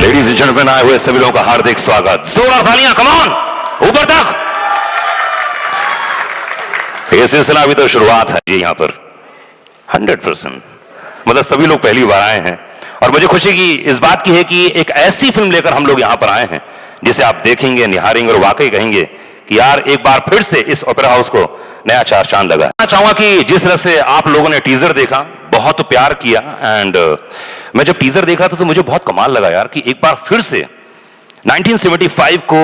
Ladies and gentleman, आए हुए सभी लोगों का हार्दिक स्वागत। जोरदार तालियां, कम ऑन, ऊपर तक। ये सिलसिला अभी तो शुरुआत है जी। यहां पर 100% मतलब सभी लोग पहली बार आए हैं और मुझे खुशी की इस बात की है कि एक ऐसी फिल्म लेकर हम लोग यहां पर आए हैं जिसे आप देखेंगे, निहारेंगे और वाकई कहेंगे कि यार एक बार फिर से इस ओपेरा हाउस को नया चार चांद लगा। मैं चाहूंगा कि जिस तरह से आप लोगों ने टीजर देखा, बहुत प्यार किया, एंड मैं जब टीजर देख रहा था तो मुझे बहुत कमाल लगा यार कि एक बार फिर से 1975 को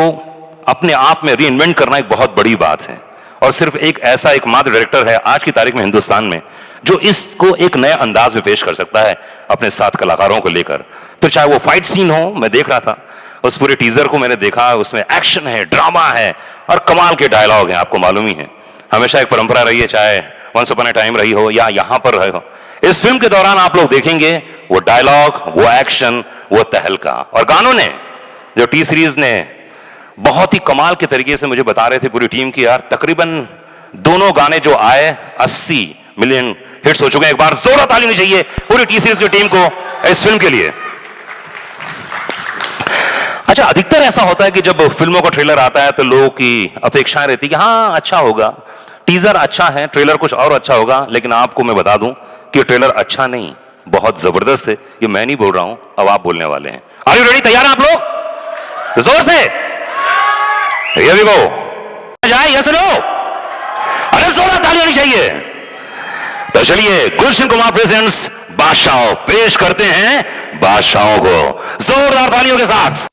अपने आप में रीइन्वेंट करना एक बहुत बड़ी बात है। और सिर्फ एक ऐसा एकमात्र डायरेक्टर है आज की तारीख में हिंदुस्तान में जो इसको एक नए अंदाज में पेश कर सकता है अपने साथ कलाकारों को लेकर। फिर चाहे वो फाइट सीन हो, मैं देख रहा था उस पूरे टीजर को, मैंने देखा, उसमें एक्शन है, ड्रामा है और कमाल के डायलॉग हैं। आपको मालूम ही है, हमेशा एक परंपरा रही है, चाहे वंस अपॉन अ टाइम रही हो या यहां पर रहे हो। इस फिल्म के दौरान आप लोग देखेंगे वो डायलॉग, वो एक्शन, वो तहलका। और गानों ने, जो टी सीरीज ने बहुत ही कमाल के तरीके से मुझे बता रहे थे पूरी टीम की, यार तकरीबन दोनों गाने जो आए 80 मिलियन हिट्स हो चुके हैं। एक बार जोरदार ताली होनी चाहिए पूरी टी सीरीज की टीम को इस फिल्म के लिए। अच्छा, अधिकतर ऐसा होता है कि जब फिल्मों का ट्रेलर आता है तो लोगों की अपेक्षाएं रहती है कि हाँ अच्छा होगा, टीजर अच्छा है, ट्रेलर कुछ और अच्छा होगा। लेकिन आपको मैं बता दूं कि ट्रेलर अच्छा नहीं, बहुत जबरदस्त है। ये मैं नहीं बोल रहा हूं, अब आप बोलने वाले हैं। Are you ready? तैयार हैं आप लोग? जोर से ये भी गो जाए, यस नो? अरे जोरदार ताली होनी चाहिए। तो चलिए, गुलशन कुमार प्रेजेंट्स बादशाह पेश करते हैं बादशाहों को जोरदार तालियों के साथ।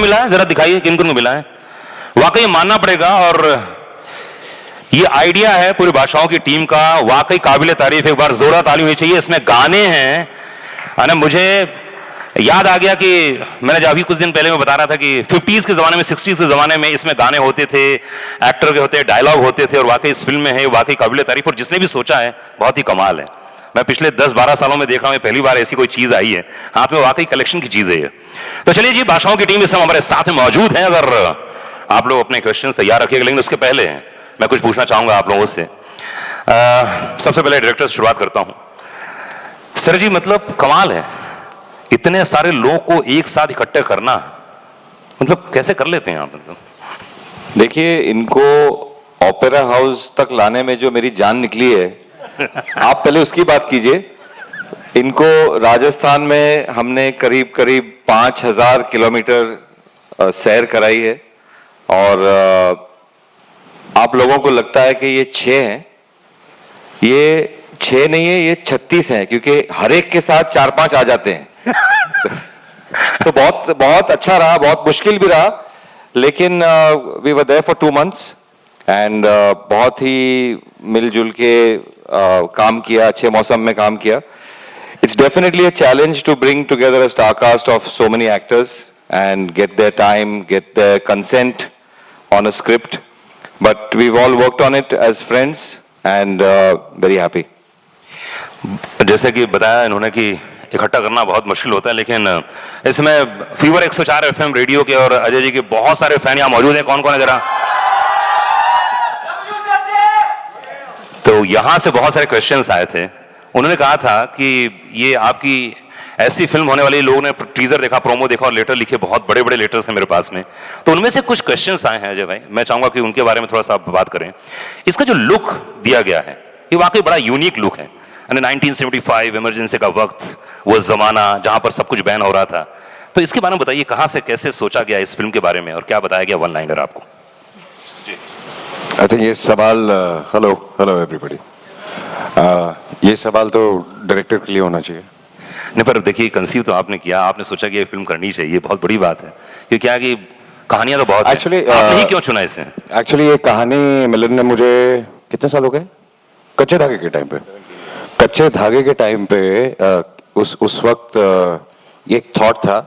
मिला है, जरा दिखाइए किन किन को मिला है। वाकई मानना पड़ेगा, और ये आइडिया है पूरी बादशाहों की टीम का, वाकई काबिले तारीफ। एक बार जोरदार ताली होनी चाहिए। इसमें गाने हैं, अरे मुझे याद आ गया कि मैंने जब अभी कुछ दिन पहले मैं बता रहा था कि 50s के जमाने में, 60s के जमाने में इसमें गाने होते थे, एक्टर के होते, डायलॉग होते थे, और वाकई इस फिल्म में है, वाकई काबिले तारीफ। और जिसने भी सोचा है बहुत ही कमाल है। मैं पिछले 10-12 सालों में देख रहा हूं, पहली बार ऐसी कोई चीज आई है हाथ में, वाकई कलेक्शन की चीज है ये। तो चलिए जी, बादशाहों की टीम इस समय हमारे साथ में मौजूद है। अगर आप लोग अपने क्वेश्चंस तैयार रखिएगा, लेकिन उसके पहले मैं कुछ पूछना चाहूंगा आप लोगों से। सबसे पहले डायरेक्टर से शुरुआत करता हूं। सर जी मतलब कमाल है, इतने सारे लोगों को एक साथ इकट्ठे करना, मतलब कैसे कर लेते हैं आप? मतलब देखिए, इनको ओपेरा हाउस तक लाने में जो मेरी जान निकली है, आप पहले उसकी बात कीजिए। इनको राजस्थान में हमने करीब करीब 5000 किलोमीटर सैर कराई है, और आप लोगों को लगता है कि ये 6 हैं, ये 6 नहीं है, ये 36 हैं, क्योंकि हर एक के साथ 4-5 आ जाते हैं। तो बहुत बहुत अच्छा रहा, बहुत मुश्किल भी रहा, लेकिन we were there for 2 months and बहुत ही मिलजुल के काम किया, अच्छे मौसम में काम किया। It's definitely a challenge to bring together a star cast of so many actors and get their time, get their consent on a script. But we've all worked on it as friends and very happy. जैसे कि बताया इन्होंने कि इकट्ठा करना बहुत मुश्किल होता है, लेकिन इसमें फीवर 104 FM रेडियो के और अजय जी के बहुत सारे फैन यहाँ मौजूद हैं। कौन कौन है जरा? तो यहाँ से बहुत सारे क्वेश्चंस आए थे। उन्होंने कहा था कि ये आपकी ऐसी फिल्म होने वाली, लोगों ने टीजर देखा, प्रोमो देखा और लेटर लिखे, बहुत बड़े बड़े लेटर्स हैं मेरे पास में। तो उनमें से कुछ क्वेश्चंस आए हैं अजय भाई, मैं चाहूंगा कि उनके बारे में थोड़ा सा आप बात करें। इसका जो लुक दिया गया है ये वाकई बड़ा यूनिक लुक है। 1975 इमरजेंसी का वक्त, वो जमाना जहां पर सब कुछ बैन हो रहा था, तो इसके बारे में बताइए, कहां से कैसे सोचा गया इस फिल्म के बारे में और क्या बताया गया वन लाइनर आपको? आई थिंक ये सवाल, हेलो एवरीबॉडी, ये सवाल तो डायरेक्टर के लिए होना चाहिए। नहीं, पर देखिए कंसीव तो आपने किया, आपने सोचा कि ये फिल्म करनी चाहिए, बहुत बड़ी बात है। क्योंकि क्या है कि कहानियां तो बहुत एक्चुअली आपने ही क्यों चुना इसे? एक्चुअली ये कहानी मिलन ने मुझे, कितने साल हो गए, कच्चे धागे के टाइम पे उस वक्त ये एक थॉट था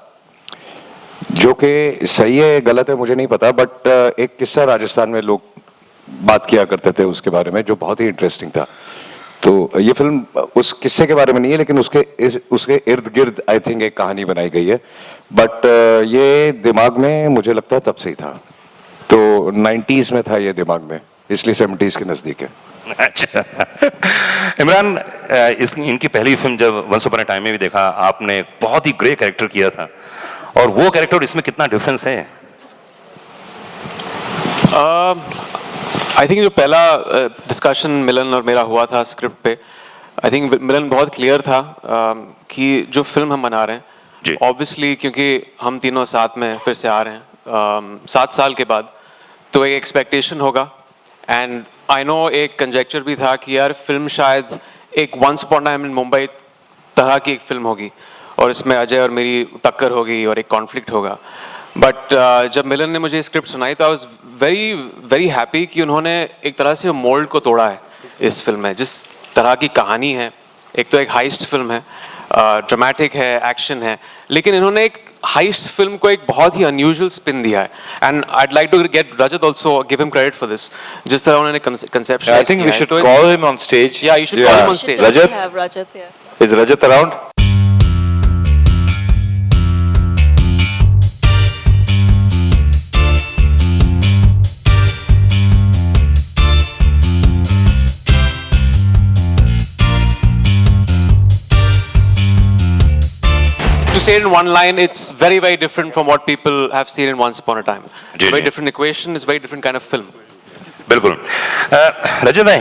जो कि सही है गलत है मुझे नहीं पता, बट एक किस्सा राजस्थान में लोग बात किया करते थे उसके बारे में जो बहुत ही इंटरेस्टिंग था। तो ये फिल्म उस किस्से के बारे में नहीं है, लेकिन उसके इर्द गिर्द आई थिंक एक कहानी बनाई गई है, बट ये दिमाग में मुझे लगता है तब से ही था, तो 90s में था ये दिमाग में, इसलिए 70s के नजदीक है। अच्छा इमरान, इनकी पहली फिल्म जब वंस अपॉन अ टाइम में भी देखा आपने, बहुत ही ग्रे कैरेक्टर किया था, और वो कैरेक्टर इसमें कितना डिफरेंस है? आई थिंक जो पहला डिस्कशन मिलन और मेरा हुआ था स्क्रिप्ट पे, आई थिंक मिलन बहुत क्लियर था कि जो फिल्म हम बना रहे हैं, ऑब्वियसली क्योंकि हम तीनों साथ में फिर से आ रहे हैं 7 साल के बाद, तो एक एक्सपेक्टेशन होगा। एंड आई नो एक कंजेक्चर भी था कि यार फिल्म शायद एक once upon a time in Mumbai तरह की एक फिल्म होगी, और इसमें अजय और मेरी टक्कर होगी और एक कॉन्फ्लिक्ट होगा। बट जब मिलन ने मुझे स्क्रिप्ट सुनाई तो I was very very happy कि उन्होंने एक तरह से मोल्ड को तोड़ा है इस फिल्म में। जिस तरह की कहानी है, एक तो एक हाइस्ट फिल्म है, ड्रामेटिक है, एक्शन है, लेकिन इन्होंने एक हाइस्ट फिल्म को एक बहुत ही अनयूजुअल स्पिन दिया है। And I like to get Rajat also, give him credit for this, जिस तरह उन्होंने कंसेप्शनाइज I think we should call him on stage. Yeah, you should call him on stage. Rajat, is Rajat around? To say it in one line, it's very very different from what people have seen in Once Upon a Time. It's a very different equation, it's a very different kind of film. बिल्कुल। रजत भाई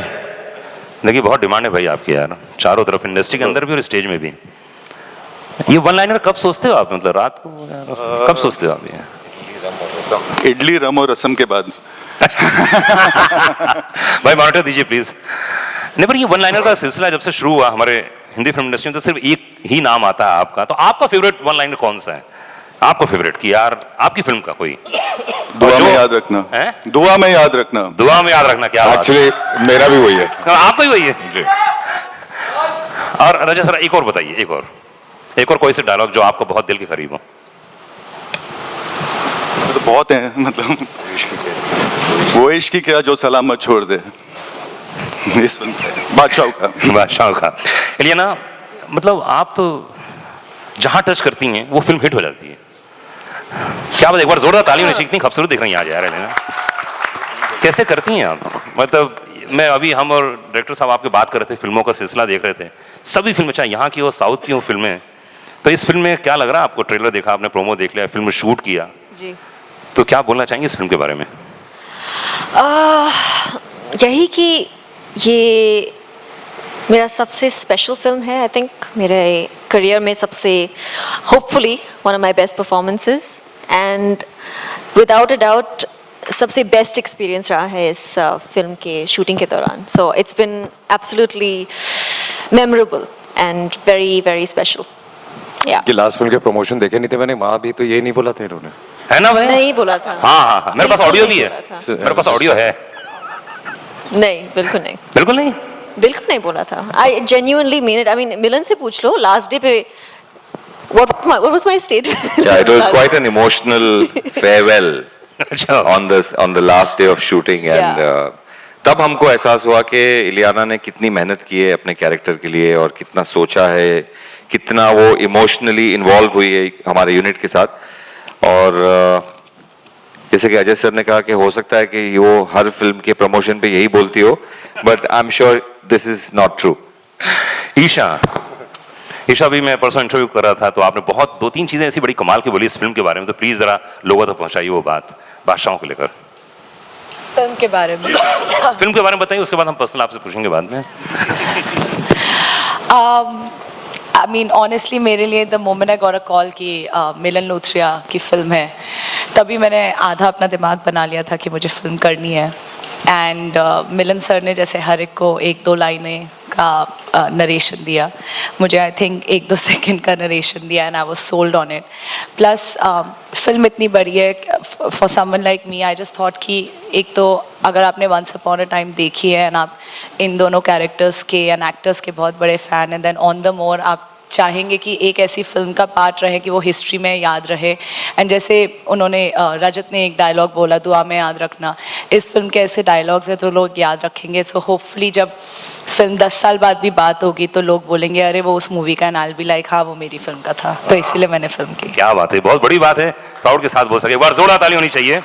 देखिए, बहुत demand है भाई आपकी यार, चारों तरफ इंडस्ट्री के अंदर भी और स्टेज में भी। ये वन लाइनर कब सोचते हो आप, मतलब रात को कब सोचते हो आप ये? इडली रम और रसम के बाद। भाई मॉनिटर दीजिए प्लीज। नहीं, पर ये वन लाइनर का सिलसिला जब से शुरू हुआ हमारे हिंदी फिल्म इंडस्ट्री में, तो सिर्फ एक ही नाम आता है आपका। तो आपका फेवरेट वन लाइनर कौन सा है? आपको फेवरेट कि यार आपकी फिल्म का कोई दुआ में याद रखना है, दुआ में याद रखना, दुआ में याद रखना। क्या एक्चुअली मेरा भी वही है। आपका ही वही है। और रजत सर एक और बताइए, एक और कोई से डायलॉग जो आपको बहुत दिल के करीब हो। तो बहुत हैं, मतलब वो इश्क क्या जो सलामत छोड़ दे, इस फिल्म बादशाह का। इलियाना, मतलब आप तो जहां टच करती हैं वो फिल्म हिट हो जाती है। क्या बात, एक बार जोरदार ताली होनी चाहिए, इतनी खूबसूरत दिख रही हैं आज यार इलियाना, कैसे करती हैं आप? मतलब मैं अभी हम और डायरेक्टर साहब आपके बात कर रहे थे, फिल्मों का सिलसिला देख रहे थे, सभी फिल्में चाहे यहाँ की हो साउथ की हो फिल्में, तो इस फिल्म में क्या लग रहा है आपको? ट्रेलर देखा आपने, प्रोमो देख लिया, फिल्म शूट किया जी, तो क्या बोलना चाहेंगे इस फिल्म के बारे में? यही कि ये मेरा सबसे स्पेशल फिल्म है। आई थिंक मेरे करियर में सबसे hopefully one of my best performances and without a doubt सबसे बेस्ट एक्सपीरियंस रहा है इस फिल्म के शूटिंग के दौरान। So it's been absolutely memorable and very very special. या कि लास्ट फिल्म के प्रमोशन देखे नहीं थे मैंने, वहाँ भी तो ये नहीं बोला था इन्होंने, है ना भाई? नहीं बोला था। हाँ हाँ हाँ, मेरे पास बिल्कुल ऑडियो भी नहीं है, बोला था। मेरे पास ऑडियो है। नहीं, बिल्कुल नहीं, बिल्कुल नहीं, बिल्कुल नहीं बोला था। I genuinely mean it. I mean Milan से पूछ लो, लास्ट डे पे what was my statement? Yeah, it was quite an emotional farewell on the last day of shooting and तब हमको एहसास हुआ कि इलियाना ने कितनी मेहनत की है अपने कैरेक्टर के लिए और कितना सोचा है, कितना वो इमोशनली इन्वॉल्व हुई है हमारे यूनिट के साथ। और जैसे कि अजय सर ने कहा कि हो सकता है कि वो हर फिल्म के प्रमोशन पे यही बोलती हो, but I am sure this is not true. Isha भी मैं परसों इंटरव्यू कर रहा था तो आपने बहुत 2-3 चीजें ऐसी बड़ी कमाल की बोली इस फिल्म के बारे में, तो प्लीज जरा लोगों तक पहुंचाइए वो बात बादशाहों को लेकर। फिल्म के बारे में फिल्म के बारे में बताइए, उसके बाद हम पर्सनल आपसे पूछेंगे बाद में। आई मीन ऑनेस्टली मेरे लिए the moment I got a call कि मिलन लूथरिया की फिल्म है, तभी मैंने आधा अपना दिमाग बना लिया था कि मुझे फिल्म करनी है। एंड मिलन सर ने जैसे हर एक को 1-2 लाइनें का नरेशन दिया, मुझे आई थिंक 1-2 सेकंड का नरेशन दिया and I was sold on it. Plus film इतनी बड़ी है for someone like me, I just thought कि एक तो अगर आपने वंस अपॉन अ टाइम देखी है एंड आप इन दोनों कैरेक्टर्स के एंड एक्टर्स के बहुत बड़े फ़ैन हैं, देन ऑन द मोर आप चाहेंगे कि एक ऐसी फिल्म का पार्ट रहे कि वो हिस्ट्री में याद रहे। एंड जैसे उन्होंने रजत ने एक डायलॉग बोला, दुआ में याद रखना, इस फिल्म के ऐसे डायलॉग्स हैं तो लोग याद रखेंगे। सो होपफुली जब फिल्म 10 साल बाद भी बात होगी तो लोग बोलेंगे अरे वो उस मूवी का, and I will be like हाँ वो मेरी फिल्म का था, तो इसीलिए मैंने फिल्म की। क्या बात है, बहुत बड़ी बात है, प्राउड के साथ बोल सके। एक बार जोरदार ताली होनी चाहिए।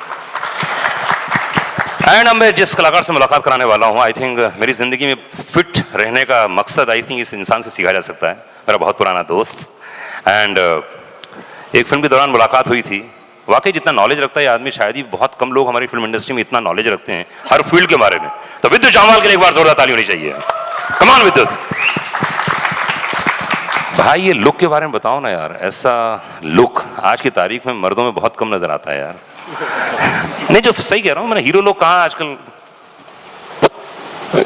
एंड अब मैं जिस कलाकार से मुलाकात कराने वाला हूँ, आई थिंक मेरी जिंदगी में फिट रहने का मकसद आई थिंक इस इंसान से सीखा जा सकता है, मेरा बहुत पुराना दोस्त। एंड एक फिल्म के दौरान मुलाकात हुई थी, वाकई जितना नॉलेज रखता है ये आदमी शायद ही बहुत कम लोग हमारी फिल्म इंडस्ट्री में इतना नॉलेज रखते हैं हर फील्ड के बारे में। तो विद्युत जामवाल के लिए एक बार जोरदार ताली होनी चाहिए। कम ऑन विद्युत भाई, ये लुक के बारे में बताओ ना यार, ऐसा लुक आज की तारीख में मर्दों में बहुत कम नजर आता है यार। नहीं जो सही कह रहा हूँ, मैंने हीरो लोग कहाँ आजकल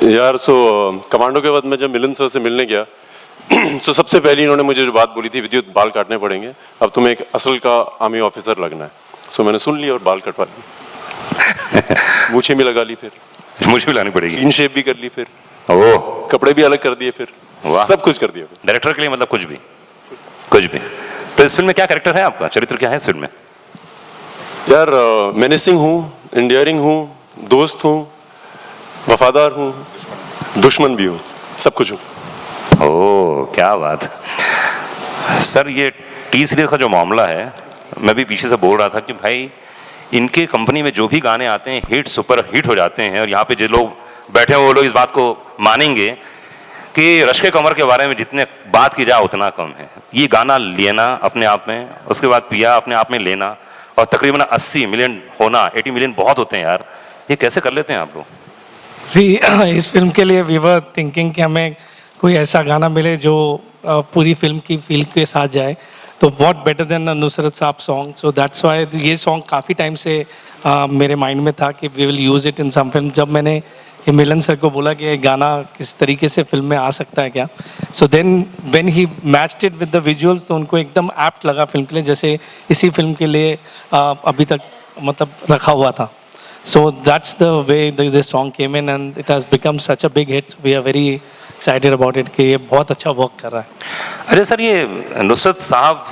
यार। कमांडो के बाद मैं जब मिलन सर से मिलने गया तो सबसे पहले इन्होंने मुझे जो बात बोली थी, विद्युत बाल काटने पड़ेंगे, अब तुम्हें एक असल का आर्मी ऑफिसर लगना है। मैंने सुन लिया और बाल कटवा लिए, मूछें भी लगा ली, फिर मुझे भी लानी पड़ेगी, इन शेप भी कर ली, फिर ओह कपड़े भी अलग कर दिए, फिर सब कुछ कर दिया। डायरेक्टर के लिए मतलब कुछ भी। तो इस फिल्म में क्या कैरेक्टर है आपका, चरित्र क्या है इस फिल्म में? यार मेनेसिंग हूँ, इंडियरिंग हूँ, दोस्त हूँ, वफादार हूँ, दुश्मन भी हूँ, सब कुछ हूँ। ओह क्या बात। सर ये टी सीरीज का जो मामला है, मैं भी पीछे से बोल रहा था कि भाई इनके कंपनी में जो भी गाने आते हैं हिट सुपर हिट हो जाते हैं, और यहाँ पे जो लोग बैठे हैं वो लोग इस बात को मानेंगे कि रश्के कमर के बारे में जितने बात की जाए उतना कम है। ये गाना लेना अपने आप में, उसके बाद पिया अपने आप में लेना, और तकरीबन 80 मिलियन होना, 80 मिलियन बहुत होते हैं यार, ये कैसे कर लेते हैं आप लोग? जी इस फिल्म के लिए वी वर थिंकिंग कि हमें कोई ऐसा गाना मिले जो पूरी फिल्म की फील के साथ जाए, तो व्हाट बेटर देन नुसरत साहब सॉन्ग। सो दैट्स व्हाई ये सॉन्ग काफ़ी टाइम से मेरे माइंड में था कि we will use it in some film. जब मैंने ये मिलन सर को बोला कि ये गाना किस तरीके से फिल्म में आ सकता है क्या, so then when he matched it with the visuals, तो उनको एकदम एप्ट लगा फिल्म के लिए, जैसे इसी फिल्म के लिए अभी तक मतलब रखा हुआ था। So that's the way this song came in and it has become such a big hit. We are very excited about it कि ये बहुत अच्छा वर्क कर रहा है। अरे सर ये नुसरत साहब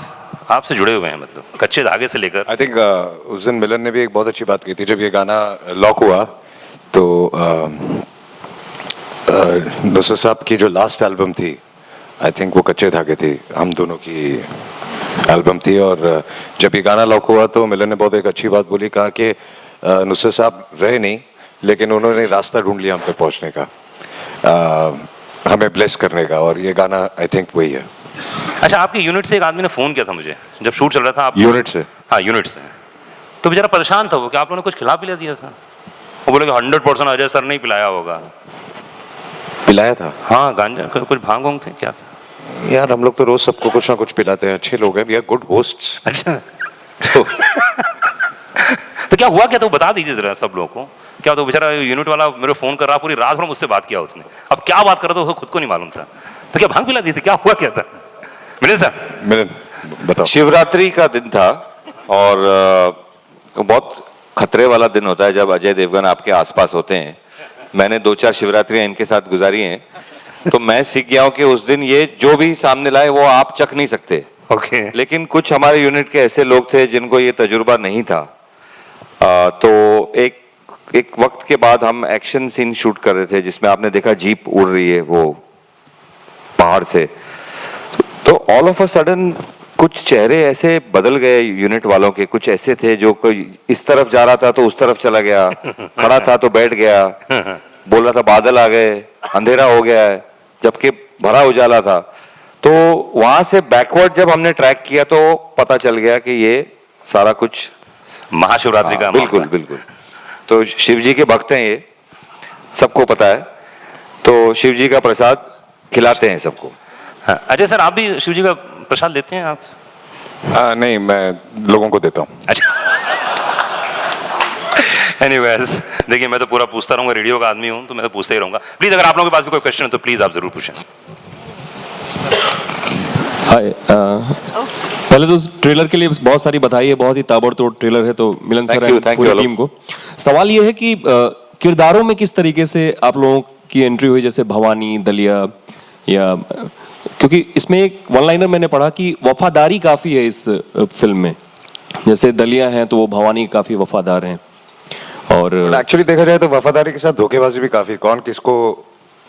आपसे जुड़े हुए हैं, मतलब कच्चे धागे से लेकर। आई थिंक उस दिन मिलन ने भी एक बहुत अच्छी बात की थी, जब ये गाना लॉक हुआ तो नुसरत साहब की जो लास्ट एल्बम थी, आई थिंक वो कच्चे धागे थी, हम दोनों की एल्बम थी। और जब ये गाना लॉक हुआ तो मिलन ने बहुत एक अच्छी बात बोली, कहा कि नुसरत साहब रहे नहीं लेकिन उन्होंने रास्ता ढूंढ लिया हम तक पहुंचने का, हमें ब्लेस करने का, और ये गाना आई थिंक वही है। अच्छा, आपके यूनिट से एक आदमी ने फ़ोन किया था मुझे जब शूट चल रहा था। आप यूनिट से? हाँ, यूनिट से। तो बेचारा परेशान था वो कि आप लोगों ने कुछ खिला पिला दिया था। वो बोले कि 100% अजय सर ने ही पिलाया होगा। पिलाया था? हाँ, गांजा कुछ भांग वांग थे क्या था? यार हम लोग तो रोज सबको कुछ ना कुछ पिलाते हैं, अच्छे लोग हैं, वी आर गुड होस्ट्स। अच्छा। तो क्या हुआ क्या, तो बता दीजिए जरा सब लोगों को। क्या तो बेचारा यूनिट वाला मेरे फोन कर रहा, पूरी रात भर मुझसे बात किया उसने। अब क्या बात कर रहा था उसको खुद को नहीं मालूम था। तो क्या भांग पिला दी थी, क्या हुआ क्या था? मिलन सर, मिलन बताओ। शिवरात्रि का दिन था और बहुत खतरे वाला दिन होता है जब अजय देवगन आपके आसपास होते हैं। मैंने 2-4 शिवरात्रियां इनके साथ गुजारी हैं, तो मैं सीख गया हूं कि उस दिन ये जो भी सामने लाए वो आप चख नहीं सकते। ओके। लेकिन कुछ हमारे यूनिट के ऐसे लोग थे जिनको ये तजुर्बा नहीं था। तो एक वक्त के बाद हम एक्शन सीन शूट कर रहे थे जिसमें आपने देखा जीप उड़ रही है वो पहाड़ से, तो ऑल ऑफ अ सडन कुछ चेहरे ऐसे बदल गए यूनिट वालों के। कुछ ऐसे थे जो कोई इस तरफ जा रहा था तो उस तरफ चला गया, खड़ा था तो बैठ गया, बोल रहा था बादल आ गए, अंधेरा हो गया है, जबकि भरा उजाला था। तो वहां से बैकवर्ड जब हमने ट्रैक किया तो पता चल गया कि ये सारा कुछ महाशिवरात्रि का। बिल्कुल बिल्कुल। तो शिव जी के भक्त हैं ये, सबको पता है, तो शिव जी का प्रसाद खिलाते हैं सबको। हाँ, अजय सर आप भी शिव जी का प्रसाद लेते हैं आप? नहीं, मैं लोगों को देता हूँ। अच्छा। एनीवेज, देखिए मैं तो पूरा पूछता रहूंगा, रेडियो का आदमी हूँ तो मैं तो पूछते ही रहूंगा। प्लीज अगर आप लोगों के पास भी कोई क्वेश्चन है तो प्लीज आप जरूर पूछें। हाय, पहले तो ट्रेलर के लिए बहुत सारी बधाई है, बहुत ही ताबड़तोड़ ट्रेलर है, तो मिलन सर एंड पूरी टीम को। सवाल ये है कि किरदारों में किस तरीके से आप लोगों की एंट्री हुई, जैसे भवानी, दलिया, या क्योंकि इसमें एक वन लाइनर मैंने पढ़ा कि वफादारी काफी है इस फिल्म में, जैसे दलिया हैं तो वो भवानी काफी वफादार हैं। और एक्चुअली देखा जाए तो वफादारी के साथ धोखेबाजी भी काफी, कौन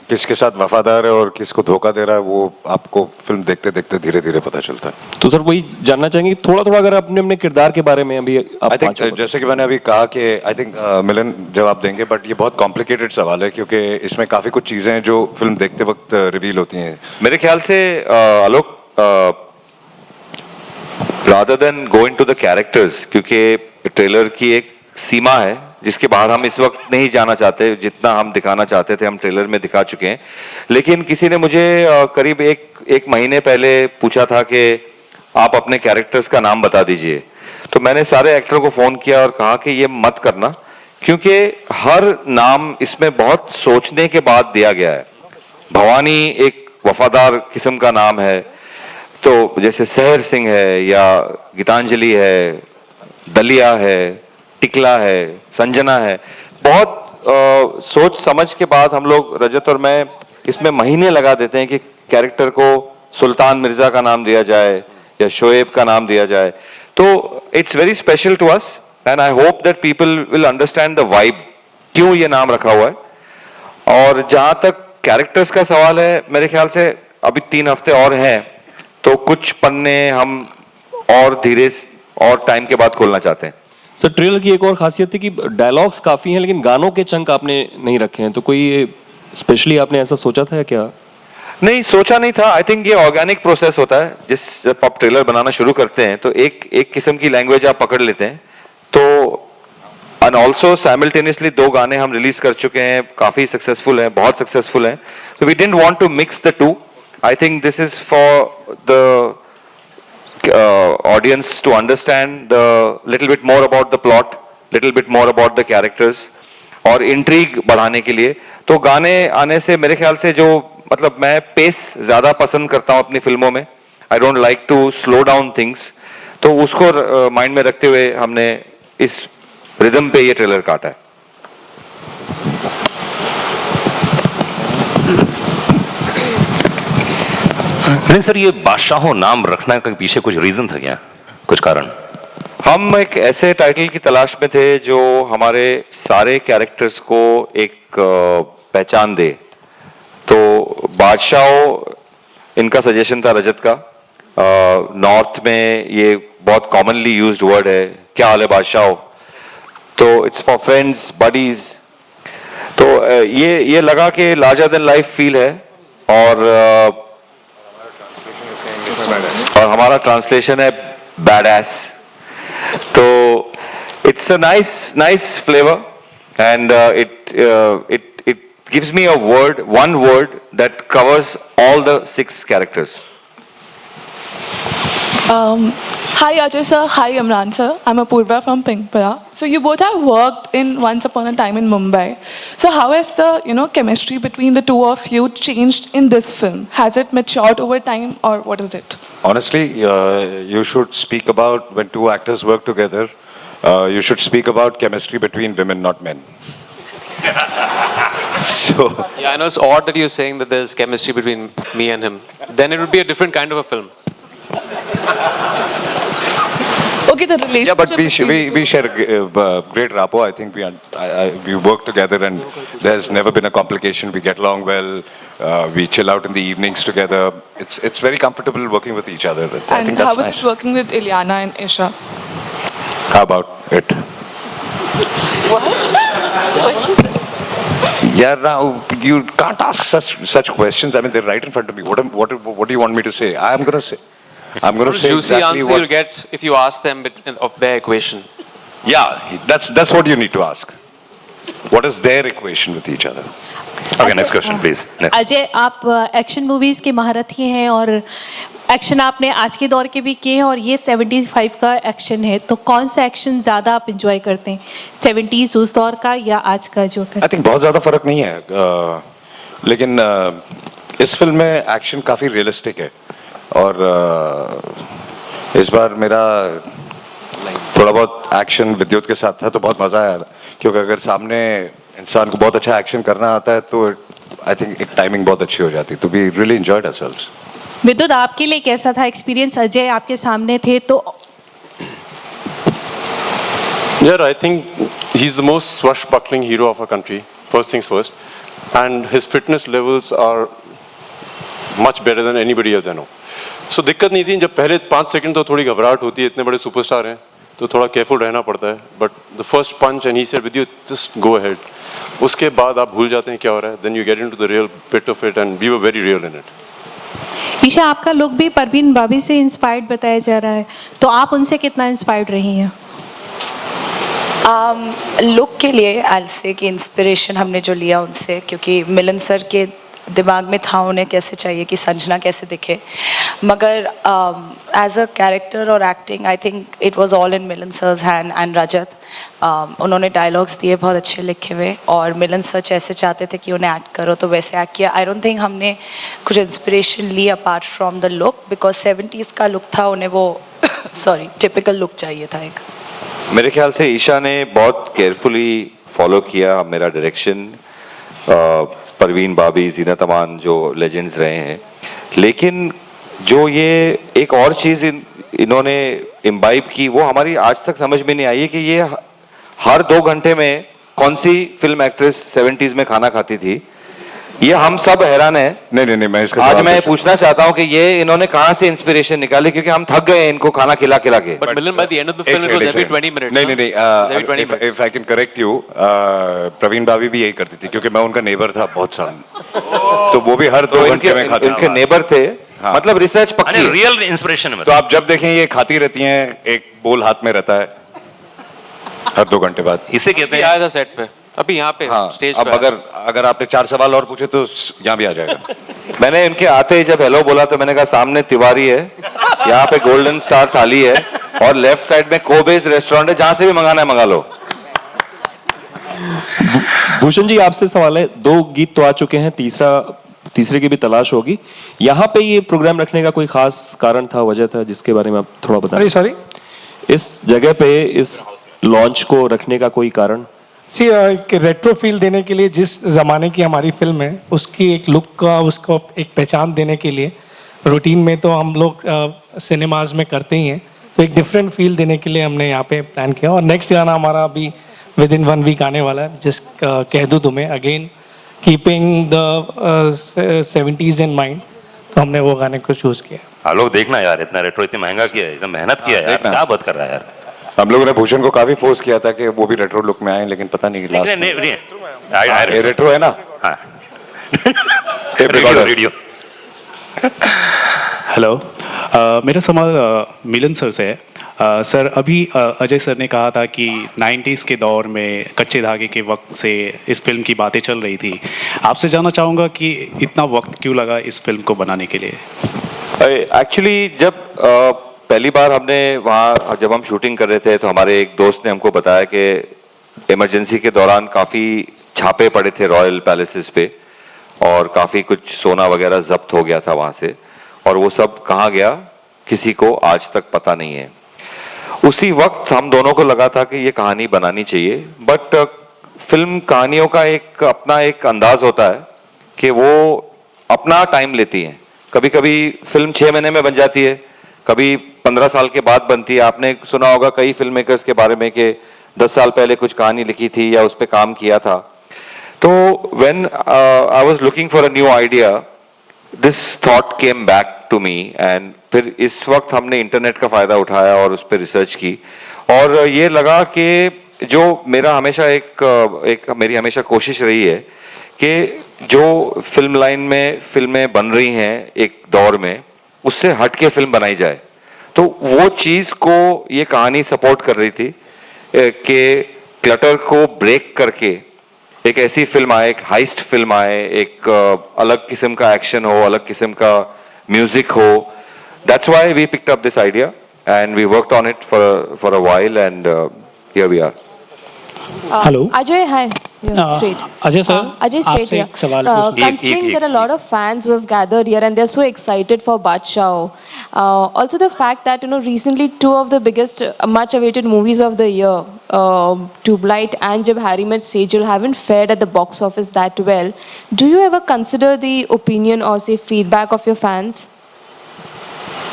किसके साथ वफादार है और किसको धोखा दे रहा है वो आपको फिल्म देखते देखते धीरे धीरे पता चलता है। तो सर वही जानना चाहेंगे थोड़ा थोड़ा अगर अपने अपने किरदार के बारे में अभी आप जैसे कि मैंने अभी कहा कि आई थिंक मिलन जवाब देंगे, बट ये बहुत कॉम्प्लिकेटेड सवाल है क्योंकि इसमें काफी कुछ चीजें हैं जो फिल्म देखते वक्त रिवील होती हैं। मेरे ख्याल से Alok, rather than go into the characters, क्योंकि ट्रेलर की एक सीमा है जिसके बाहर हम इस वक्त नहीं जाना चाहते, जितना हम दिखाना चाहते थे हम ट्रेलर में दिखा चुके हैं। लेकिन किसी ने मुझे करीब एक महीने पहले पूछा था कि आप अपने कैरेक्टर्स का नाम बता दीजिए, तो मैंने सारे एक्टर को फोन किया और कहा कि ये मत करना, क्योंकि हर नाम इसमें बहुत सोचने के बाद दिया गया है। भवानी एक वफादार किस्म का नाम है, तो जैसे सहर सिंह है या गीतांजलि है, दलिया है, टिकला है, संजना है, बहुत सोच समझ के बाद हम लोग, रजत और मैं, इसमें महीने लगा देते हैं कि कैरेक्टर को सुल्तान मिर्जा का नाम दिया जाए या शोएब का नाम दिया जाए। तो it's very special to us and I hope that people will understand the vibe, क्यों ये नाम रखा हुआ है। और जहां तक कैरेक्टर्स का सवाल है, मेरे ख्याल से अभी 3 हफ्ते और हैं, तो कुछ पन्ने हम और धीरे और टाइम के बाद खोलना चाहते हैं। सर ट्रेलर की एक और खासियत है कि डायलॉग्स काफी हैं लेकिन गानों के चंक आपने नहीं रखे हैं, तो कोई स्पेशली आपने ऐसा सोचा था क्या? नहीं, सोचा नहीं था। आई थिंक ये ऑर्गेनिक प्रोसेस होता है, जब आप ट्रेलर बनाना शुरू करते हैं तो एक किस्म की लैंग्वेज आप पकड़ लेते हैं। तो एंड ऑल्सो साइमल्टेनियसली 2 गाने हम रिलीज कर चुके हैं, काफी सक्सेसफुल हैं, बहुत सक्सेसफुल हैं, तो we didn't want to mix the two. I think this is for the audience to understand a little bit more about the plot, little bit more about the characters, और intrigue बढ़ाने के लिए। तो गाने आने से मेरे ख्याल से जो, मतलब मैं पेस ज़्यादा पसंद करता हूँ अपनी फिल्मों में, I don't like to slow down things, तो उसको माइंड में रखते हुए हमने इस रिदम पे ये ट्रेलर काटा है। नहीं सर, ये बादशाहो नाम रखने के पीछे कुछ रीजन था क्या, कुछ कारण? हम एक ऐसे टाइटल की तलाश में थे जो हमारे सारे कैरेक्टर्स को एक पहचान दे। तो बादशाहो इनका सजेशन था, रजत का। नॉर्थ में ये बहुत कॉमनली यूज्ड वर्ड है, क्या हाल है बादशाहो, तो इट्स फॉर फ्रेंड्स, बडीज। तो ये लगा कि लार्जर देन लाइफ फील है और हमारा ट्रांसलेशन है बैडएस। तो it's a nice flavour and it gives me one word that covers all the 6 characters. Hi Ajay sir, hi Imran sir. I'm Apurva from Pinkpara. So you both have worked in Once Upon a Time in Mumbai. So how has the chemistry between the two of you changed in this film? Has it matured over time or what is it? Honestly, you should speak about when two actors work together. You should speak about chemistry between women, not men. So Yeah, I know it's odd that you're saying that there's chemistry between me and him. Then it would be a different kind of a film. Okay, the relationship. yeah, but between the two. we share great rapport. I think we work together, and there's never been a complication. We get along well. We chill out in the evenings together. It's very comfortable working with each other. I And think that's how was nice. it working with Ileana and Isha? How about it? Yeah, now you can't ask such questions. I mean, they're right in front of me. What do you want me to say? I'm gonna say Juicy exactly answer what. you'll get if you ask them of their equation. Yeah, that's what you need to ask. What is their equation with each other? Okay, next question, please. Next. Ajay, आप action movies के महारथी हैं और action आपने आज के दौर के भी किए हैं और ये 75 का एक्शन है, तो कौन सा एक्शन ज़्यादा आप इंजॉय करते हैं, 70s उस दौर का या आज का जो आई थिंक बहुत ज़्यादा फर्क नहीं है, लेकिन इस फिल्म में एक्शन काफ़ी रियलिस्टिक है और इस बार मेरा थोड़ा बहुत एक्शन विद्युत के साथ था तो बहुत मज़ा आया, क्योंकि अगर सामने इंसान को बहुत अच्छा एक्शन करना आता है तो आई थिंक एक टाइमिंग बहुत अच्छी हो जाती है, तो वी रियली एंजॉयड आवरसेल्व्स। विद्युत, आपके लिए कैसा था एक्सपीरियंस? अजय आपके सामने थे तो Yeah, I think he's the most swashbuckling hero of our country, first things first. And his fitness levels are much better than anybody else I know. So दिक्कत नहीं थी, जब पहले 5 सेकंड तो थोड़ी घबराहट होती है, इतने बड़े सुपरस्टार हैं तो थोड़ा केयरफुल रहना पड़ता है, but the first punch and he said with you just go ahead, उसके बाद आप भूल जाते हैं क्या हो रहा है, then you get into the real bit of it and we were very real in it. Isha, आपका लुक भी परवीन बाबी से इंस्पायर्ड बताया जा रहा है, तो आप उनसे कितना इंस्पायर्ड रही हैं? लुक के लिए आई से कि इंस्पिरेशन हमने जो लिया उनसे, क्योंकि मिलन सर के दिमाग में था उन्हें कैसे चाहिए कि संजना कैसे दिखे, मगर एज अ कैरेक्टर और acting I think it was all in Milan sir's hand and Rajat. उन्होंने डायलॉग्स दिए बहुत अच्छे लिखे हुए और मिलन सर जैसे चाहते थे कि उन्हें एक्ट करो तो वैसे एक्ट किया। आई डोंट थिंक हमने कुछ इंस्पिरेशन ली apart from the look, because 70s का लुक था, उन्हें वो सॉरी टिपिकल लुक चाहिए था एक। मेरे ख्याल से ईशा ने बहुत केयरफुली फॉलो किया मेरा डायरेक्शन, परवीन बाबी, जीनत अमान जो लेजेंड्स रहे हैं, लेकिन जो ये एक और चीज़ इन्होंने इम्बाइब की वो हमारी आज तक समझ में नहीं आई है कि ये हर 2 घंटे में कौन सी फिल्म एक्ट्रेस 70s में खाना खाती थी। ये हम सब हैरान हैं। नहीं मैं इसका आज मैं पूछना चाहता हूँ कि ये इन्होंने कहाँ से इंस्पिरेशन निकाली, क्योंकि हम थक गए इनको खाना खिला के। But Milan, by the end of the film, it was every 20 minutes. नहीं, if I can correct you, Praveen बाबी भी यही करती थी, क्योंकि मैं उनका नेबर था बहुत साल, तो वो भी हर 2 घंटे में खाते थे। उनके नेबर थे, मतलब रिसर्च पक्की, रियल इंस्पिरेशन है। तो आप जब देखें ये खाती रहती हैं, एक बोल हाथ में रहता है हर 2 घंटे बाद। इसे कहते हैं आया था सेट पे, अभी यहाँ पे स्टेज अब पे। अगर आपने 4 सवाल और पूछे तो यहाँ भी आ जाएगा। मैंने इनके आते ही जब हेलो बोला तो मैंने कहा सामने तिवारी है, यहाँ पे गोल्डन स्टार थाली है और लेफ्ट साइड में कोबेज रेस्टोरेंट है, जहां से भी मंगाना है मंगा लो। भूषण जी, आपसे सवाल है, 2 गीत तो आ चुके हैं, तीसरे की भी तलाश होगी। यहाँ पे ये प्रोग्राम रखने का कोई खास कारण था, वजह था, जिसके बारे में आप थोड़ा बताएं? सॉरी, इस जगह पे इस लॉन्च को रखने का कोई कारण? रेट्रो फील देने के लिए, जिस ज़माने की हमारी फिल्म है उसकी एक लुक का, उसको एक पहचान देने के लिए, रूटीन में तो हम लोग सिनेमाज में करते ही हैं, तो एक डिफरेंट फील देने के लिए हमने यहाँ पे प्लान किया। और नेक्स्ट गाना हमारा अभी विद इन 1 वीक आने वाला है, जिस कह दूँ तुम्हें, again keeping the 70s in mind, तो हमने वो गाने को चूज़ किया। लोग देखना यार, इतना रेट्रो इतना महंगा किया है, इतना मेहनत किया है यार, क्या बात कर रहा है यार। हम लोगों ने भूषण को काफी फोर्स किया था कि वो भी रेट्रो लुक में आए, लेकिन पता नहीं लास्ट ये रेट्रो है ना? हाँ रेडियो। हेलो, मेरा सवाल मिलन सर से है। सर, अभी अजय सर ने कहा था कि 90s के दौर में कच्चे धागे के वक्त से इस फिल्म की बातें चल रही थी। आपसे जानना चाहूँगा कि इतना वक्त क्यों लगा इस फिल्म को बनाने के लिए? एक्चुअली जब पहली बार हमने वहाँ जब हम शूटिंग कर रहे थे तो हमारे एक दोस्त ने हमको बताया कि इमरजेंसी के दौरान काफ़ी छापे पड़े थे रॉयल पैलेसेस पे और काफ़ी कुछ सोना वगैरह जब्त हो गया था वहाँ से, और वो सब कहाँ गया किसी को आज तक पता नहीं है। उसी वक्त हम दोनों को लगा था कि ये कहानी बनानी चाहिए, बट फिल्म कहानियों का एक अपना एक अंदाज होता है कि वो अपना टाइम लेती हैं। कभी कभी फिल्म 6 महीने में बन जाती है, कभी 15 साल के बाद बनती है। आपने सुना होगा कई फिल्म मेकर्स के बारे में कि 10 साल पहले कुछ कहानी लिखी थी या उस पर काम किया था। तो when I was looking for a new idea, this thought came back to me, and फिर इस वक्त हमने इंटरनेट का फ़ायदा उठाया और उस पर रिसर्च की, और ये लगा कि जो मेरा हमेशा मेरी हमेशा कोशिश रही है कि जो फिल्म लाइन में फिल्में बन रही हैं एक दौर में, उससे हट के फिल्म बनाई जाए। तो वो चीज़ को ये कहानी सपोर्ट कर रही थी कि क्लटर को ब्रेक करके एक ऐसी फिल्म आए, एक हाइस्ट फिल्म आए, एक अलग किस्म का एक्शन हो, अलग किस्म का म्यूजिक हो। That's why we picked up this idea and we worked on it for a while, and here we are. Hello. Ajay, hi. You're straight. Ajay sir, Ajay, straight आपसे here. एक सवाल पूछना है। Considering there are a lot of fans who have gathered here and they're so excited for Badshah. Also the fact that recently 2 of the biggest, much-awaited movies of the year, Tubelight and Jab Harry Met Sejal, haven't fared at the box office that well. Do you ever consider the opinion or say feedback of your fans?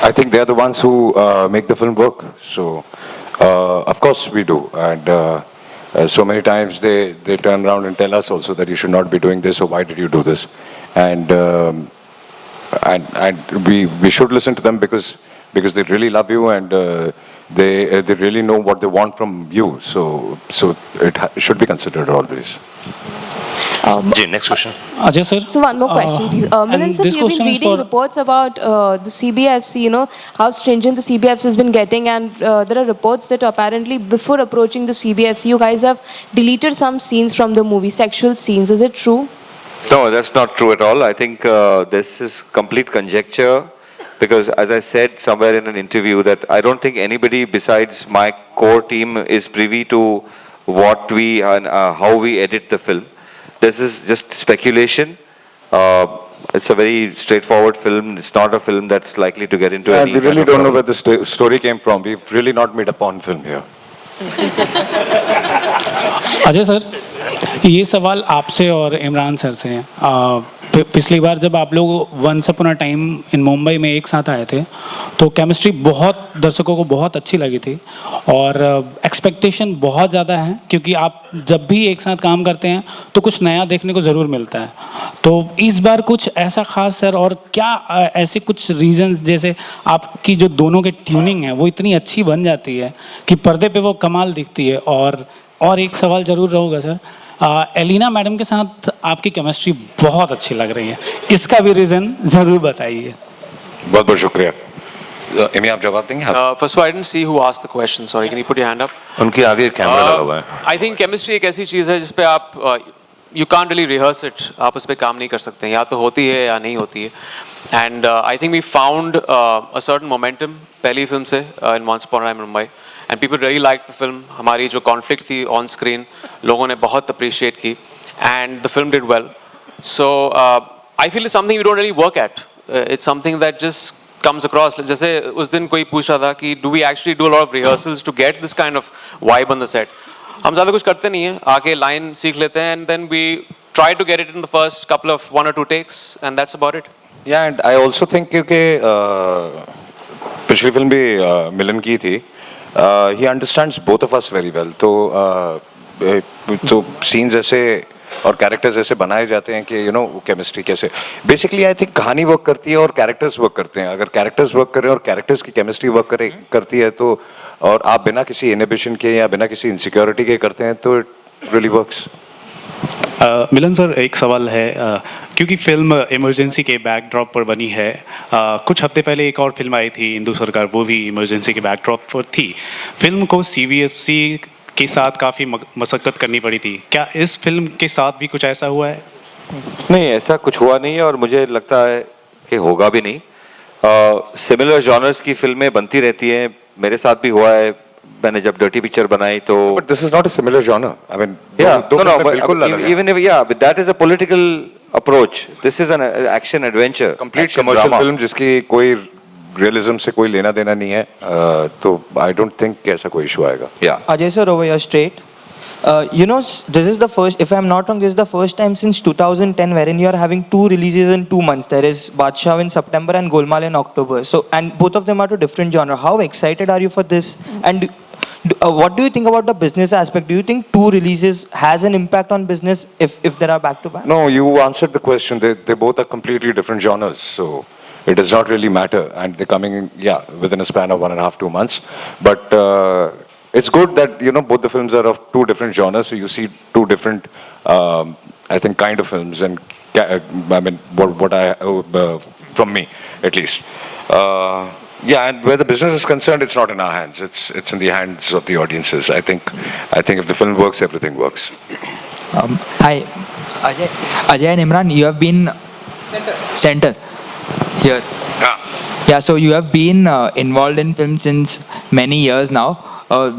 I think they are the ones who make the film work. So, of course we do, and. So many times they turn around and tell us also that you should not be doing this, or why did you do this, and we should listen to them because they really love you, and they really know what they want from you. So it should be considered always. Next question. Ajay sir. So one more question, please. Milan sir, we have been reading reports about the CBFC, how stringent the CBFC has been getting, and there are reports that apparently before approaching the CBFC, you guys have deleted some scenes from the movie, sexual scenes. Is it true? No, that's not true at all. I think this is complete conjecture, because as I said somewhere in an interview that I don't think anybody besides my core team is privy to what we and how we edit the film. This is just speculation. It's a very straightforward film. It's not a film that's likely to get into any. We really don't know where the story came from. We've really not made a porn film here. Ajay sir, ये सवाल आपसे और Imran sir से है। पिछली बार जब आप लोग once upon a time in Mumbai में एक साथ आए थे तो केमिस्ट्री बहुत दर्शकों को बहुत अच्छी लगी थी, और एक्सपेक्टेशन बहुत ज़्यादा है क्योंकि आप जब भी एक साथ काम करते हैं तो कुछ नया देखने को ज़रूर मिलता है। तो इस बार कुछ ऐसा खास सर, और क्या ऐसे कुछ रीजंस, जैसे आपकी जो दोनों की ट्यूनिंग है वो इतनी अच्छी बन जाती है कि पर्दे पे वो कमाल दिखती है। और एक सवाल ज़रूर रहेगा सर, एलिना मैडम के साथ आपकी केमिस्ट्री बहुत अच्छी लग रही है, इसका भी रीज़न ज़रूर बताइए। बहुत बहुत शुक्रिया। इन्हें आप जवाब देंगे? First of all, I didn't see who asked the question. Sorry, can you put your hand up? उनके आगे कैमरा लगा हुआ है। I think chemistry एक ऐसी चीज़ है जिस पे आप you can't really rehearse it. आप उस पे काम नहीं कर सकते, या तो होती है या नहीं होती है। And I think we found a certain momentum पहली फिल्म से in Once Upon a Time in Mumbai, and people really liked the film. हमारी जो conflict थी on screen लोगों ने बहुत appreciate की, and the film did well. So I feel it's something we don't really work at. It's something that just comes across. जैसे उस दिन कोई पूछ रहा था कि do we actually do a lot of rehearsals to get this kind of vibe on the set? हम ज़्यादा कुछ करते नहीं हैं, आके line सीख लेते हैं, and then we try to get it in the first couple of 1 or 2 takes, and that's about it. Yeah, and I also think क्योंकि पिछली फिल्म भी मिलन की थी, he understands both of us very well. तो scenes ऐसे और characters ऐसे बनाए जाते हैं कि केमिस्ट्री कैसे, बेसिकली आई थिंक कहानी वर्क करती है और कैरेक्टर्स वर्क करते हैं। अगर कैरेक्टर्स वर्क करें और कैरेक्टर्स की केमिस्ट्री वर्क करती है तो, और आप बिना किसी इनहिबिशन के या बिना किसी इनसिक्योरिटी के करते हैं तो it really works. Milan sir, एक सवाल है, क्योंकि फिल्म इमरजेंसी के बैकड्रॉप पर बनी है, कुछ हफ्ते पहले एक और फिल्म आई थी हिंदू सरकार, वो भी इमरजेंसी के बैकड्रॉप पर थी। फिल्म को CBFC के साथ काफ़ी मशक्क़त करनी पड़ी थी, क्या इस फिल्म के साथ भी कुछ ऐसा हुआ है? नहीं, ऐसा कुछ हुआ नहीं है और मुझे लगता है कि होगा भी नहीं। सिमिलर जॉनर्स की फिल्में बनती रहती हैं, मेरे साथ भी हुआ है। मैंने जब डर्टी पिक्चर बनाई तो But this is not a similar genre. I mean, yeah, दो no, फिल्में but बिल्कुल अलग हैं। even if but that is a political approach. This is an action adventure, complete action commercial drama. film जिसकी कोई realism से कोई लेना देना नहीं है, तो I don't think ऐसा कोई इशू आएगा। Yeah. Ajay sir, over here straight. This is the first, if I'm not wrong, this is the first time since 2010 wherein you are having 2 releases in 2 months. There is Badshah in September and Golmaal in October. So, and both of them are to different genre. How excited are you for this? And what do you think about the business aspect? Do you think 2 releases has an impact on business if there are back to back? No, you answered the question. They both are completely different genres, so it does not really matter. And they're coming in, within a span of 1.5 2 months. But it's good that both the films are of 2 different genres, so you see 2 different, I think, kind of films. And I mean, what I from me at least. And where the business is concerned, it's not in our hands. It's in the hands of the audiences. I think if the film works, everything works. Hi, Ajay and Imran, you have been center here. Yeah. So you have been involved in film since many years now.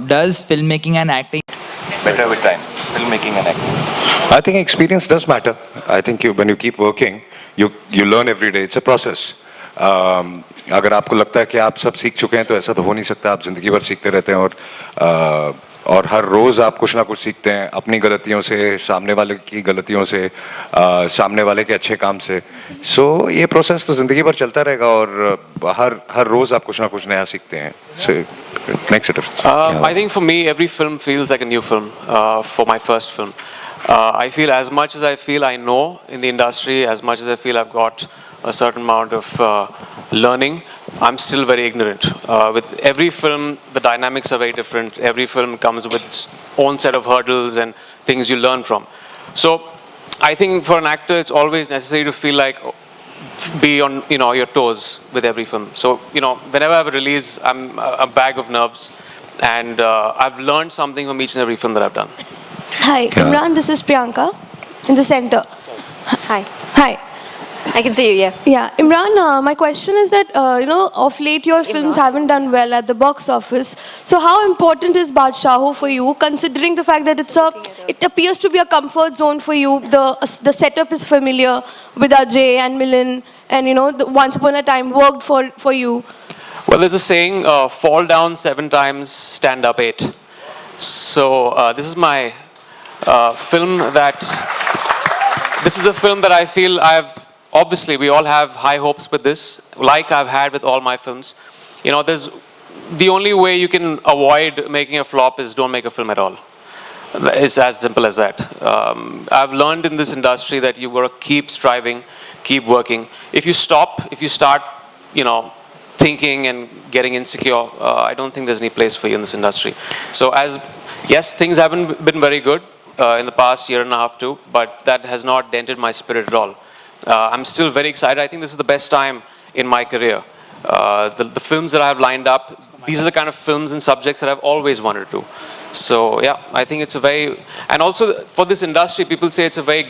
Does filmmaking and acting better with time? Filmmaking and acting. I think experience does matter. I think when you keep working, you learn every day. It's a process. अगर आपको लगता है कि आप सब सीख चुके हैं तो ऐसा तो हो नहीं सकता। आप जिंदगी भर सीखते रहते हैं और हर रोज आप कुछ ना कुछ सीखते हैं, अपनी गलतियों से, सामने वाले की गलतियों से, सामने वाले के अच्छे काम से। सो ये प्रोसेस तो जिंदगी भर चलता रहेगा और हर रोज आप कुछ ना कुछ नया सीखते हैं। So it makes a difference. I think for me, every film feels like a new film. For my first film, I feel as much as I feel I know in the industry, as much as I feel I've got a certain amount of learning, I'm still very ignorant. With every film, the dynamics are very different. Every film comes with its own set of hurdles and things you learn from. So I think for an actor, it's always necessary to feel like be on your toes with every film. So whenever I have a release, I'm a bag of nerves, and I've learned something from each and every film that I've done. Hi, Imran, this is Priyanka in the center. Hi. Hi. I can see you, yeah. Yeah, Imran, my question is that, of late your films haven't done well at the box office. So how important is Badshah for you, considering the fact that it appears to be a comfort zone for you? The setup is familiar with Ajay and Milan, and Once Upon a Time worked for you. Well, there's a saying, fall down 7 times, stand up 8. So this is my film this is a film that I feel obviously we all have high hopes with this, like I've had with all my films. There's the only way you can avoid making a flop is don't make a film at all. It's as simple as that. I've learned in this industry that you gotta keep striving, keep working. If you start, thinking and getting insecure, I don't think there's any place for you in this industry. So yes, things haven't been very good in the past year and a half too, but that has not dented my spirit at all. I'm still very excited. I think this is the best time in my career. The films that I have lined up, these are the kind of films and subjects that I've always wanted to do. So yeah, I think it's and also for this industry, people say it's a very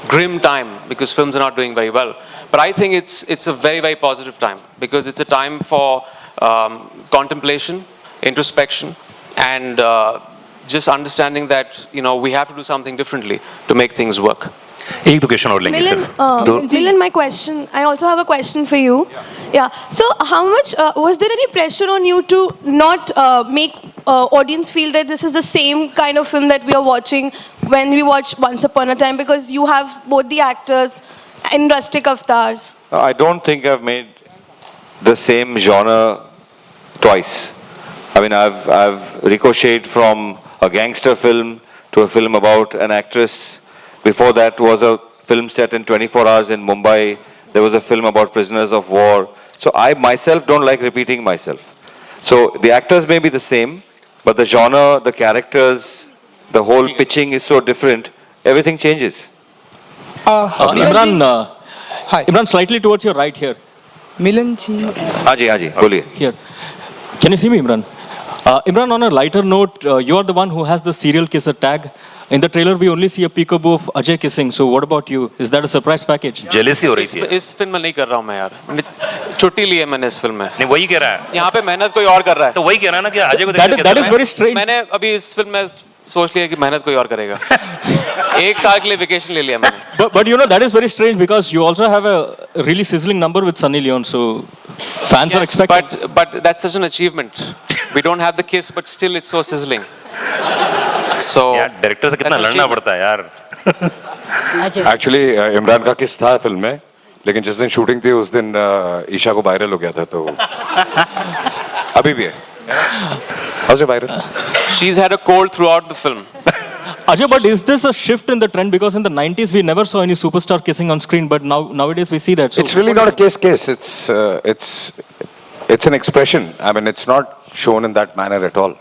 grim time because films are not doing very well. But I think it's a very, very positive time because it's a time for contemplation, introspection, and just understanding that we have to do something differently to make things work. एक दो question और लेंगे सिर्फ। Milan, my question, I also have a question for you. Yeah. So how much, was there any pressure on you to not make audience feel that this is the same kind of film that we are watching when we watch Once Upon a Time, because you have both the actors in rustic avatars? I don't think I've made the same genre twice. I mean, I've ricocheted from a gangster film to a film about an actress. Before that was a film set in 24 hours in Mumbai. There was a film about prisoners of war. So I myself don't like repeating myself. So the actors may be the same, but the genre, the characters, the whole pitching is so different everything changes. Imran, Imran, slightly towards your right here. Milan ji. हाँ जी बोलिए. Here. Can you see me, Imran? Imran, on a lighter note, you are the one who has the serial kisser tag. In the trailer, we only see a peekaboo of Ajay kissing. So, what about you? Is that a surprise package? Jealousy हो रही थी. इस film में नहीं कर रहा हूँ मैं यार. छुट्टी ली है मैंने इस फिल्म में. नहीं वही कह रहा है. यहाँ पे मेहनत कोई और कर रहा है. तो वही कह रहा है ना कि अजय को that is very strange. मैंने अभी इस फिल्म में सोच लिया कि मेहनत कोई और करेगा. एक साल के लिए वेकेशन ले लिया मैंने. But you know that is very strange because you also have a really sizzling number with Sunny Leone. So fans are expecting. But that's such an achievement. We don't have the kiss, but still it's so sizzling. So यार director से कितना लड़ना पड़ता है यार. Actually Imran का किस था फिल्म में, लेकिन जिस दिन शूटिंग थी उस दिन ईशा को वायरल हो गया था, तो अभी भी है. How's it viral? She's had a cold throughout the film. Ajay, but is this a shift in the trend? Because in the 90s we never saw any superstar kissing on screen, but nowadays we see that. So it's really not a kiss. It's an expression. I mean, it's not shown in that manner at all.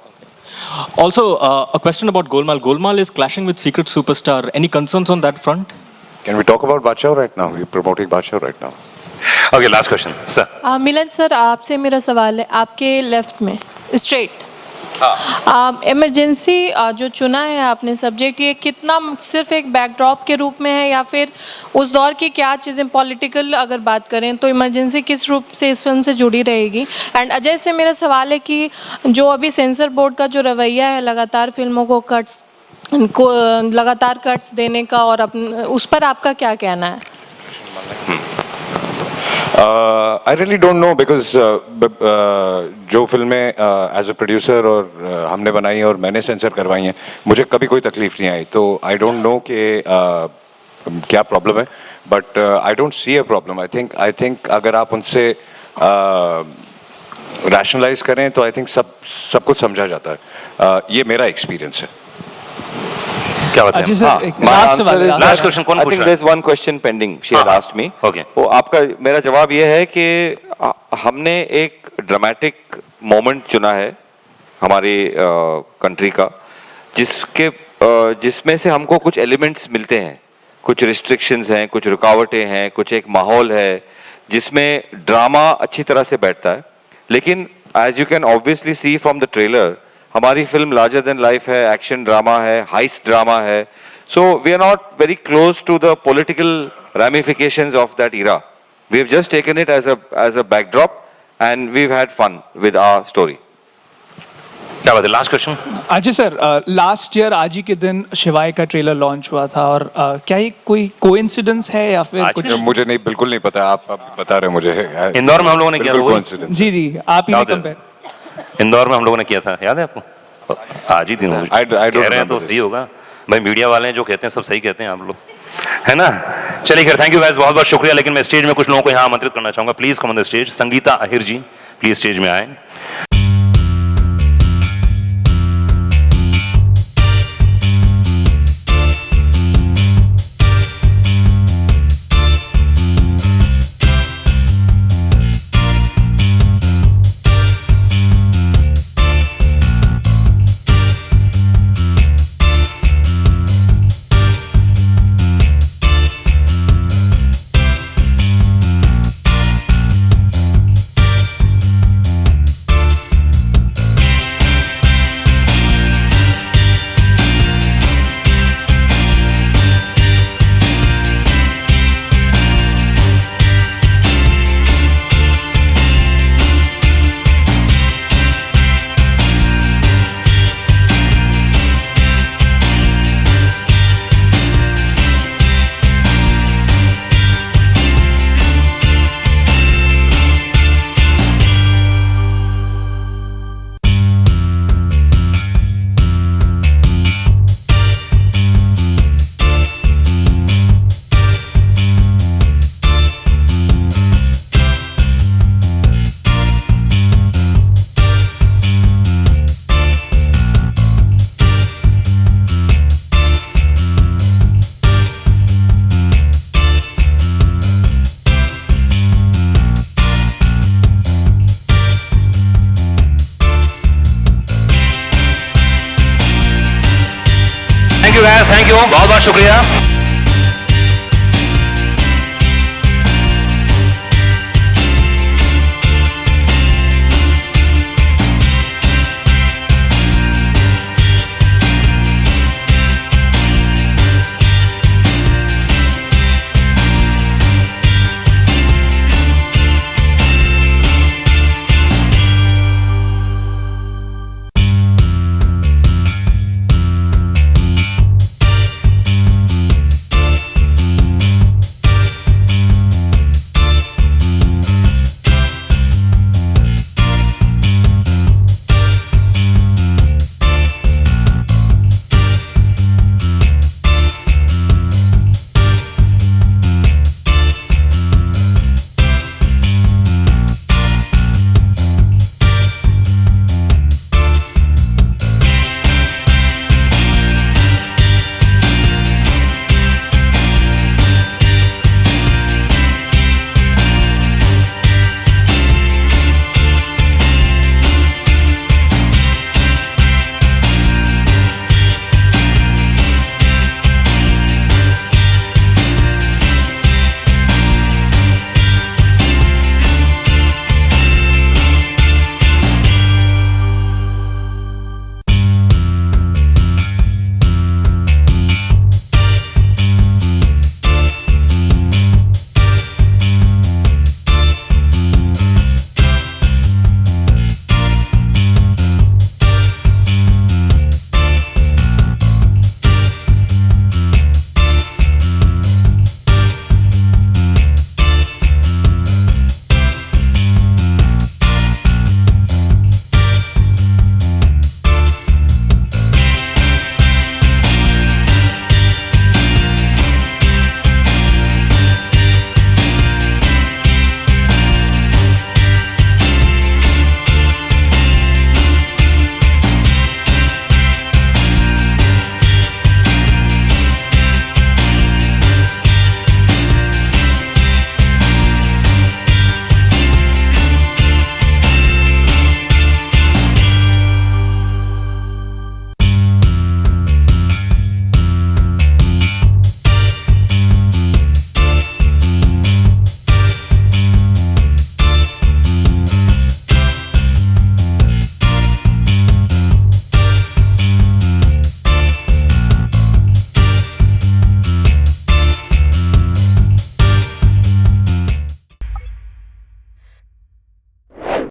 Also, a question about Golmaal. Golmaal is clashing with Secret Superstar. Any concerns on that front? Can we talk about Badshah right now? We're promoting Badshah right now. Okay, last question, sir. Milan sir, आपसे मेरा सवाल है, आपके left में straight emergency जो चुना है आपने सब्जेक्ट, ये कितना सिर्फ एक बैकड्रॉप के रूप में है या फिर उस दौर की क्या चीज़ें पॉलिटिकल अगर बात करें तो इमरजेंसी किस रूप से इस फिल्म से जुड़ी रहेगी? एंड अजय से मेरा सवाल है कि जो अभी सेंसर बोर्ड का जो रवैया है लगातार फिल्मों को लगातार कट्स देने का, और उस पर आपका क्या कहना है? I really don't know because जो फिल्में एज अ प्रोड्यूसर और हमने बनाई और मैंने सेंसर करवाई हैं, मुझे कभी कोई तकलीफ नहीं आई, तो आई डोंट नो कि क्या प्रॉब्लम है, but I don't see a problem. I think अगर आप उनसे रैशनलाइज करें तो आई थिंक सब कुछ समझा जाता है. ये मेरा एक्सपीरियंस है. क्या बात है? Last question. I think there's one question pending. She had asked me. Okay. वो आपका मेरा जवाब ये है कि हमने एक ड्रामेटिक मोमेंट चुना है हमारी कंट्री का, जिसमें से हमको कुछ एलिमेंट्स मिलते हैं, कुछ रिस्ट्रिक्शंस हैं, कुछ रुकावटें हैं, कुछ एक माहौल है जिसमें ड्रामा अच्छी तरह से बैठता है. लेकिन as you can obviously see from the trailer, हमारी फिल्म लार्जर देन लाइफ है, एक्शन ड्रामा है, हाइस्ट ड्रामा है. So we are not very close to the political ramifications of that era. We have just taken it as a backdrop and we've had fun with our story. क्या बात है? Last question. Ajay sir, last year आज ही के दिन शिवाय का trailer launch हुआ था, और क्या ये कोई कोइंसिडेंस है या फिर कुछ? मुझे नहीं, बिल्कुल नहीं पता. आप बता रहे मुझे. इंदौर में हम लोगों ने किया था. जी आप ही कंपेयर. इंदौर में हम लोगों ने किया था, याद है आपको? आज ही दिन कह रहे हैं तो सही होगा भाई. मीडिया वाले हैं जो कहते हैं सब सही कहते हैं आप लोग, है ना? चलिए खैर, थैंक यू गाइस, बहुत बहुत शुक्रिया. लेकिन मैं स्टेज में कुछ लोगों को यहाँ आमंत्रित करना चाहूंगा. Please come on the stage. Sangeeta Ahir ji please stage में आए. बहुत बहुत शुक्रिया।